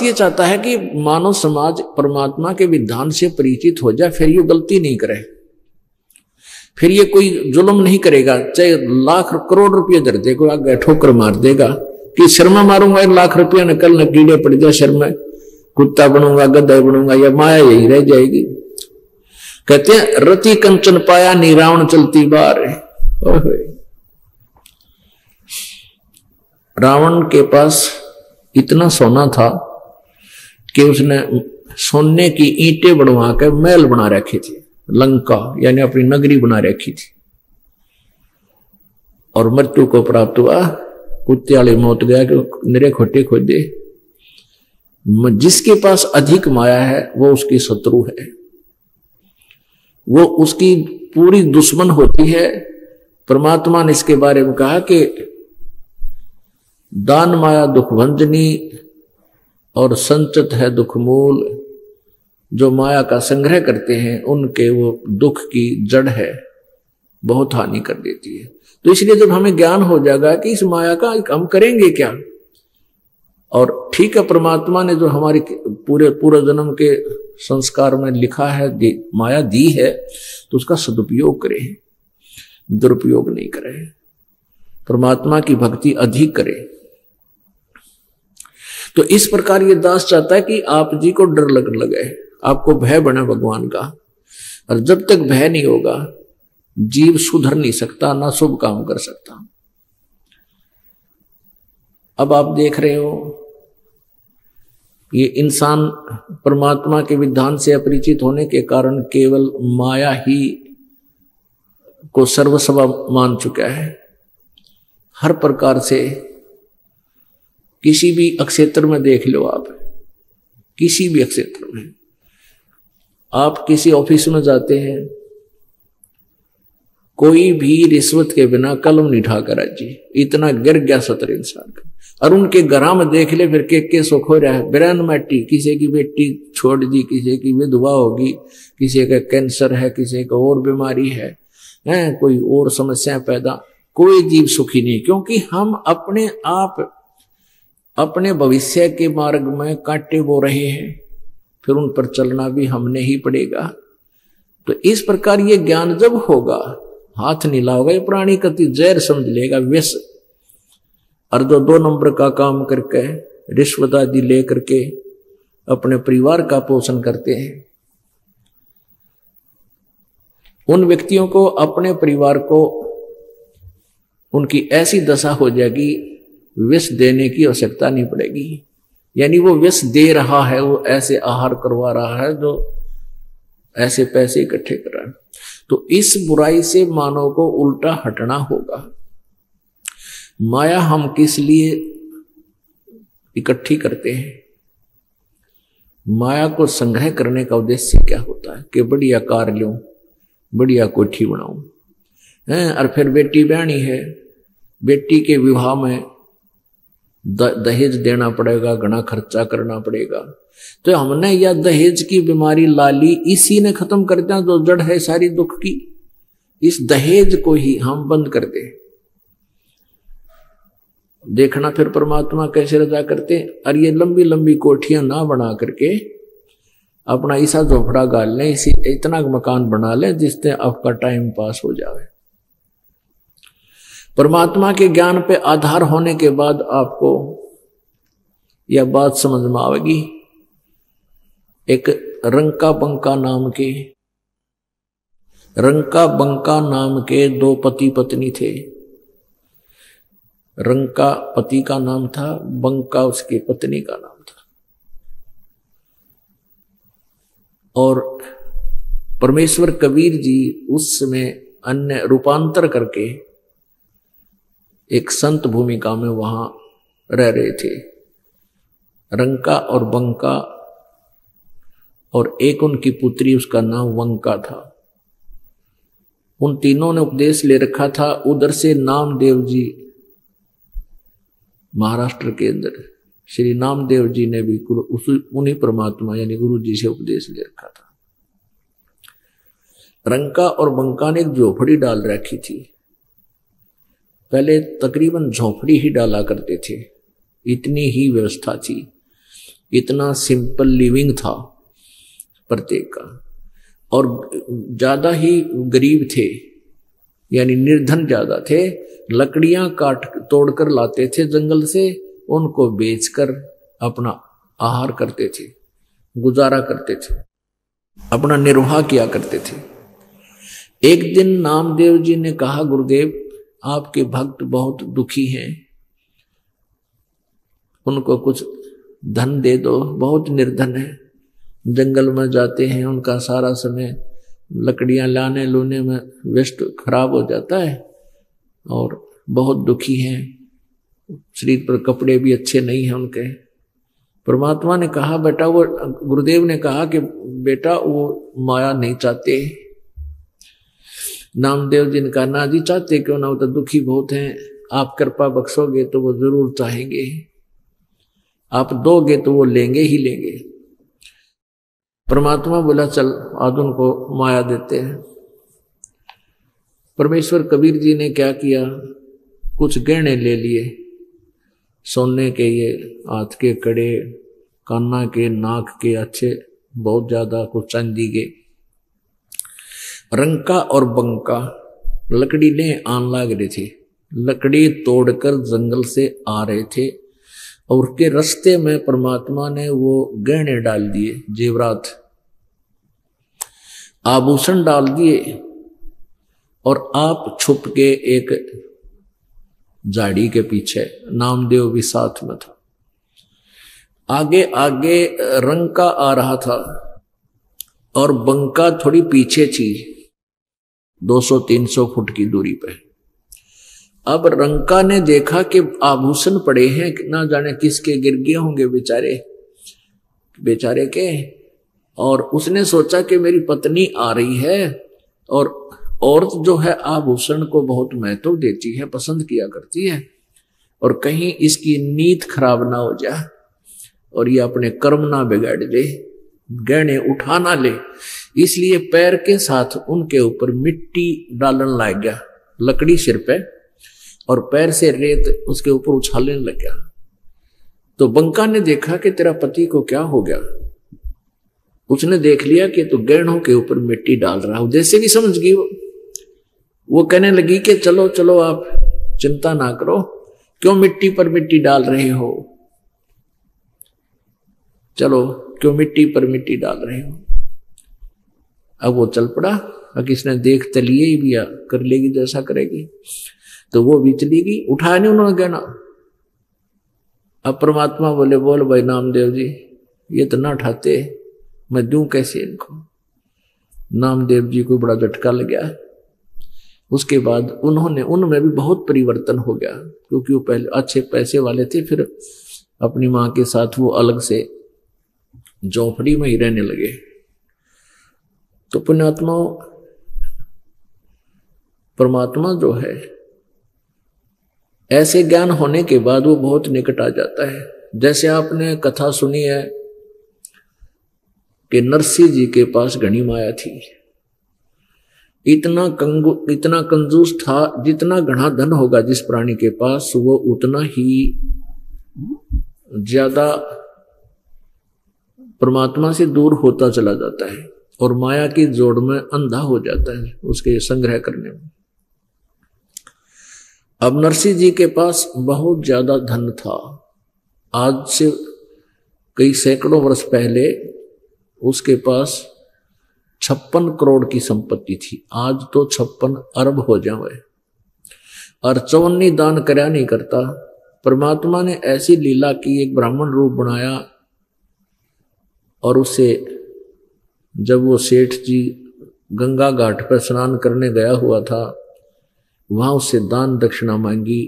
ये चाहता है कि मानव समाज परमात्मा के विधान से परिचित हो जाए, फिर ये गलती नहीं करे, फिर ये कोई जुल्म नहीं करेगा, चाहे लाख करोड़ रुपये दर दे, कोई आगे ठोकर मार देगा कि सिर में मारूंगा 1 लाख रुपया न कल न कीड़े पड़ जाए सिर में, कुत्ता बनूंगा गधा बनूंगा, या माया यही रह जाएगी। कहते हैं रति कंचन पाया नी रावण चलती बार। रावण के पास इतना सोना था कि उसने सोने की ईंटें बनवा कर महल बना रखे थे, लंका यानी अपनी नगरी बना रखी थी। और मृत्यु को प्राप्त हुआ, कुत्ते वाली मौत गया कि निरे खोटे खोदे। जिसके पास अधिक माया है वो उसकी शत्रु है, वो उसकी पूरी दुश्मन होती है। परमात्मा ने इसके बारे में कहा कि दान माया दुख भंजनी और संचित है दुख मूल। जो माया का संग्रह करते हैं उनके वो दुख की जड़ है, बहुत हानि कर देती है। तो इसलिए जब हमें ज्ञान हो जाएगा कि इस माया का हम करेंगे क्या, और ठीक है परमात्मा ने जो हमारी पूरे जन्म के संस्कार में लिखा है, माया दी है, तो उसका सदुपयोग करें, दुरुपयोग नहीं करें, परमात्मा की भक्ति अधिक करें। तो इस प्रकार ये दास चाहता है कि आप जी को डर लगे, आपको भय बने भगवान का। और जब तक भय नहीं होगा जीव सुधर नहीं सकता, ना शुभ काम कर सकता। अब आप देख रहे हो ये इंसान परमात्मा के विधान से अपरिचित होने के कारण केवल माया ही को सर्वस्व मान चुका है। हर प्रकार से किसी भी क्षेत्र में देख लो आप, किसी भी क्षेत्र में आप किसी ऑफिस में जाते हैं, कोई भी रिश्वत के बिना कलम नहीं उठाकर राजी, इतना गिर गया सतर इंसान का। और उनके घरा में देख ले फिर के सुख हो रहा है, बिरान माटी, किसी की बेटी छोड़ दी, किसी की विधवा होगी, किसी का कैंसर है, किसी का और बीमारी है, कोई और समस्या पैदा, कोई जीव सुखी नहीं। क्योंकि हम अपने आप अपने भविष्य के मार्ग में कांटे बो रहे हैं, फिर उन पर चलना भी हमने ही पड़ेगा। तो इस प्रकार ये ज्ञान जब होगा, हाथ नहीं लाओगा, ये प्राणी कति जहर समझ लेगा, विष। और जो 2 नंबर का काम करके रिश्वत आदि लेकर के अपने परिवार का पोषण करते हैं, उन व्यक्तियों को, अपने परिवार को, उनकी ऐसी दशा हो जाएगी विष देने की आवश्यकता नहीं पड़ेगी। यानी वो विष दे रहा है, वो ऐसे आहार करवा रहा है, जो ऐसे पैसे इकट्ठे कर रहा है। तो इस बुराई से मानव को उल्टा हटना होगा। माया हम किस लिए इकट्ठी करते हैं? माया को संग्रह करने का उद्देश्य क्या होता है कि बढ़िया कार लूं, बढ़िया कोठी बनाऊं, और फिर बेटी बहनी है, बेटी के विवाह में दहेज देना पड़ेगा, घना खर्चा करना पड़ेगा। तो हमने यह दहेज की बीमारी लाली इसी ने खत्म कर दिया, जो जड़ है सारी दुख की। इस दहेज को ही हम बंद कर दे। देखना फिर परमात्मा कैसे रजा करते। और ये लंबी लंबी कोठियां ना बना करके अपना ऐसा झोपड़ा गाल लें, इसी इतना मकान बना लें जिससे आपका टाइम पास हो जाए। परमात्मा के ज्ञान पे आधार होने के बाद आपको यह बात समझ में आएगी। एक रंका बंका नाम के 2 पति पत्नी थे। रंका पति का नाम था, बंका उसकी पत्नी का नाम था। और परमेश्वर कबीर जी उस समय अन्य रूपांतर करके एक संत भूमिका में वहां रह रहे थे। रंका और बंका, और एक उनकी पुत्री, उसका नाम वंका था। उन तीनों ने उपदेश ले रखा था। उधर से नामदेव जी, महाराष्ट्र के अंदर श्री नामदेव जी ने भी उन्हीं परमात्मा यानी गुरु जी से उपदेश ले रखा था। रंका और बंका ने एक झोपड़ी डाल रखी थी। पहले तकरीबन झोपड़ी ही डाला करते थे, इतनी ही व्यवस्था थी। इतना सिंपल लिविंग था प्रत्येक का। और ज्यादा ही गरीब थे, यानी निर्धन ज्यादा थे। लकड़ियां काट तोड़कर लाते थे जंगल से, उनको बेचकर अपना आहार करते थे, गुजारा करते थे, अपना निर्वाह किया करते थे। एक दिन नामदेव जी ने कहा, गुरुदेव आपके भक्त बहुत दुखी हैं, उनको कुछ धन दे दो, बहुत निर्धन है, जंगल में जाते हैं, उनका सारा समय लकड़ियां लाने लूने में व्यस्त खराब हो जाता है और बहुत दुखी हैं, शरीर पर कपड़े भी अच्छे नहीं हैं उनके। परमात्मा ने कहा बेटा, वो गुरुदेव ने कहा कि बेटा वो माया नहीं चाहते। नामदेव जी ने कहा ना जी, चाहते क्यों ना, वो तो दुखी बहुत हैं, आप कृपा बख्शोगे तो वो जरूर चाहेंगे, आप दोगे तो वो लेंगे ही लेंगे। परमात्मा बोला चल आज उनको माया देते हैं। परमेश्वर कबीर जी ने क्या किया, कुछ गहने ले लिए, सोने के, ये हाथ के कड़े, कान्ना के, नाक के अच्छे बहुत ज्यादा, कुछ चांदी के। रंका और बंका लकड़ी ले आन लाग रहे थे, लकड़ी तोड़कर जंगल से आ रहे थे और उसके रास्ते में परमात्मा ने वो गहने डाल दिए, जेवरात आभूषण डाल दिए, और आप छुप के एक झाड़ी के पीछे, नामदेव भी साथ में था। आगे आगे रंका आ रहा था और बंका थोड़ी पीछे थी, 200-300 फुट की दूरी पे। अब रंका ने देखा कि आभूषण पड़े हैं, ना जाने किसके गिर गए होंगे बेचारे के, और उसने सोचा कि मेरी पत्नी आ रही है, और औरत जो है आभूषण को बहुत महत्व देती है, पसंद किया करती है, और कहीं इसकी नीयत खराब ना हो जाए और ये अपने कर्म ना बिगाड़ ले, गहने उठा ना ले, इसलिए पैर के साथ उनके ऊपर मिट्टी डालने लग गया, लकड़ी सिर पे, और पैर से रेत उसके ऊपर उछालने लग गया। तो बंका ने देखा कि तेरा पति को क्या हो गया। उसने देख लिया कि तो गहनों के ऊपर मिट्टी डाल रहा है, उद्देश्य भी समझ गई वो कहने लगी कि चलो चलो आप चिंता ना करो, क्यों मिट्टी पर मिट्टी डाल रहे हो, चलो क्यों मिट्टी पर मिट्टी डाल रहे हो। अब वो चल पड़ा, अब किसने देख तो लिए ही भी, कर लेगी जैसा करेगी, तो वो भी चली गई, उठाया नहीं उन्होंने गहना। अब परमात्मा बोले, बोल भाई नामदेव जी, ये तो ना उठाते, मैं दूं कैसे इनको। नामदेव जी को बड़ा झटका लग गया। उसके बाद उनमें भी बहुत परिवर्तन हो गया, क्योंकि वो पहले अच्छे पैसे वाले थे, फिर अपनी मां के साथ वो अलग से झोंपड़ी में ही रहने लगे। तो पुण्यात्मा, परमात्मा जो है, ऐसे ज्ञान होने के बाद वो बहुत निकट आ जाता है। जैसे आपने कथा सुनी है कि नरसिंह जी के पास घनी माया थी, इतना कंजूस था, जितना घना धन होगा जिस प्राणी के पास, वो उतना ही ज्यादा परमात्मा से दूर होता चला जाता है और माया की जोड़ में अंधा हो जाता है उसके संग्रह करने में। अब नरसिंह जी के पास बहुत ज्यादा धन था। आज से कई सैकड़ों वर्ष पहले उसके पास 56 करोड़ की संपत्ति थी, आज तो 56 अरब हो जाए, और चौवन्नी दान करया नहीं करता। परमात्मा ने ऐसी लीला की, एक ब्राह्मण रूप बनाया, और उससे जब वो सेठ जी गंगा घाट पर स्नान करने गया हुआ था, वहां उससे दान दक्षिणा मांगी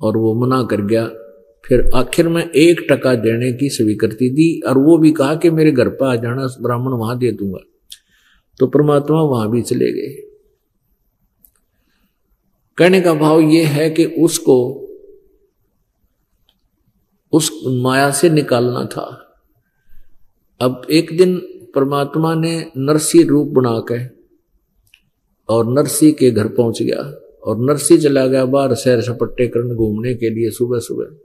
और वो मना कर गया। फिर आखिर में 1 टका देने की स्वीकृति दी, और वो भी कहा कि मेरे घर पर आ जाना, ब्राह्मण वहां दे दूंगा। तो परमात्मा वहां भी चले गए। कहने का भाव ये है कि उसको उस माया से निकालना था। अब एक दिन परमात्मा ने नरसिंह रूप बना के और नरसिंह के घर पहुंच गया, और नरसिंह चला गया बाहर सैर सपट्टे करने घूमने के लिए सुबह सुबह।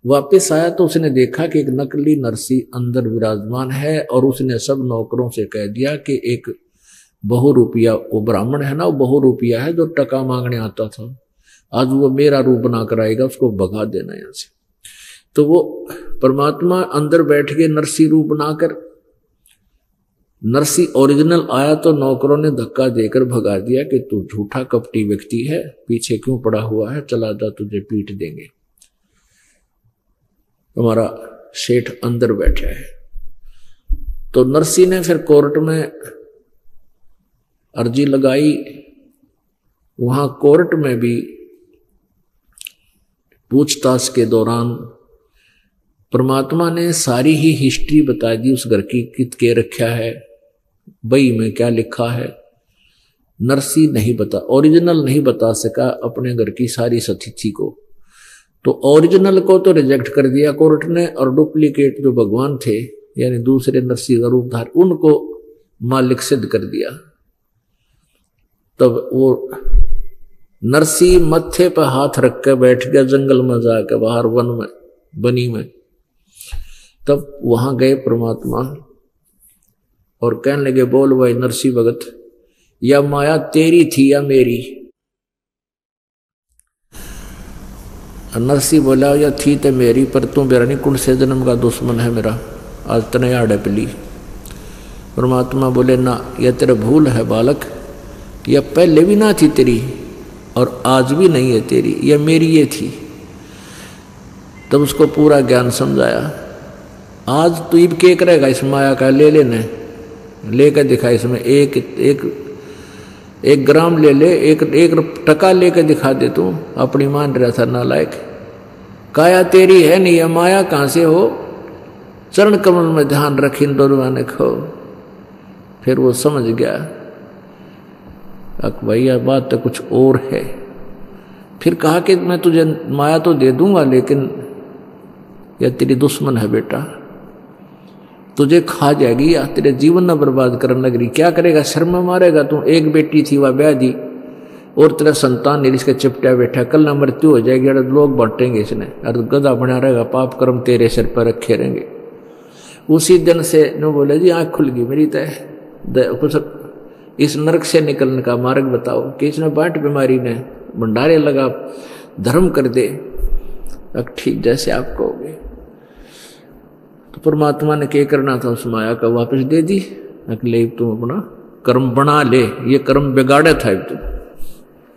वापस आया तो उसने देखा कि एक नकली नरसी अंदर विराजमान है और उसने सब नौकरों से कह दिया कि एक बहुरूपिया, वो ब्राह्मण है ना, वो बहुरूपिया है जो टका मांगने आता था, आज वो मेरा रूप बनाकर आएगा, उसको भगा देना यहां से। तो वो परमात्मा अंदर बैठ के नरसी रूप बनाकर, नरसी ओरिजिनल आया तो नौकरों ने धक्का देकर भगा दिया कि तू झूठा कपटी व्यक्ति है, पीछे क्यों पड़ा हुआ है, चला जा, तुझे पीट देंगे। हमारा सेठ अंदर बैठा है। तो नरसी ने फिर कोर्ट में अर्जी लगाई। वहां कोर्ट में भी पूछताछ के दौरान परमात्मा ने सारी ही हिस्ट्री बता दी उस घर की, कितके रखा है, बई में क्या लिखा है। नरसी नहीं बता, ओरिजिनल नहीं बता सका अपने घर की सारी स्थिति को। तो ओरिजिनल को तो रिजेक्ट कर दिया कोर्ट ने, और डुप्लीकेट जो भगवान थे यानी दूसरे नरसी का रूपधार, उनको मालिक सिद्ध कर दिया। तब वो नरसी मत्थे पर हाथ रख कर बैठ गया जंगल में जाकर, बाहर वन में, बनी में। तब वहां गए परमात्मा और कहने लगे, बोल भाई नरसी भगत, या माया तेरी थी या मेरी? नरसी बोला, या थी तो मेरी, पर तू मेरा नहीं, कुंड से जन्म का दुश्मन है मेरा, आज तने आड़े पली। परमात्मा बोले, ना, यह तेरा भूल है बालक, यह पहले भी ना थी तेरी और आज भी नहीं है तेरी, यह मेरी ये थी। तब उसको पूरा ज्ञान समझाया। आज तू इब के करेगा इस माया का, ले लेने, लेकर दिखा, इसमें एक ग्राम ले ले, एक टका लेकर दिखा दे, तू अपनी मान रहा था नालायक। काया तेरी है नहीं, यह माया कहां से हो? चरण कमल में ध्यान रख, इन दोनों ने खो। फिर वो समझ गया, अक भैया बात तो कुछ और है। फिर कहा कि मैं तुझे माया तो दे दूंगा, लेकिन यह तेरी दुश्मन है बेटा, तुझे खा जाएगी या तेरे जीवन न बर्बाद करने लग रही। क्या करेगा, शर्म मारेगा तू? एक बेटी थी वह ब्याह दी और तेरा संतान नहीं, इसके चिपटा बैठा, कल ना मृत्यु हो जाएगी, अरे लोग बांटेंगे इसने, अरे गधा बना रहेगा, पाप कर्म तेरे सिर पर रखे रहेंगे। उसी दिन से न बोले जी आँख खुल गई मेरी, तय कुछ इस नरक से निकलने का मार्ग बताओ। कि इसने बाट बीमारी ने भंडारे लगा, धर्म कर दे, अब ठीक जैसे आप कहोगे। तो परमात्मा ने क्या करना था, उस माया का वापस दे दी, ले तुम अपना कर्म बना ले, ये कर्म बिगाड़े था तुम।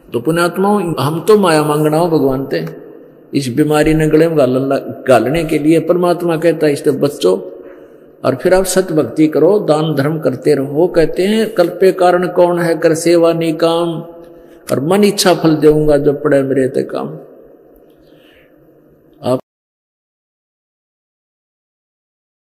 तो पुण्यात्माओं, हम तो माया मांगना हो भगवान ते, इस बीमारी ने गले में गालने के लिए परमात्मा कहता है इससे बच्चों, और फिर आप सत भक्ति करो, दान धर्म करते रहो। कहते हैं कल्पे कारण कौन है, कर सेवा निकाम, और मन इच्छा फल देऊंगा जब पड़े मेरे ते काम।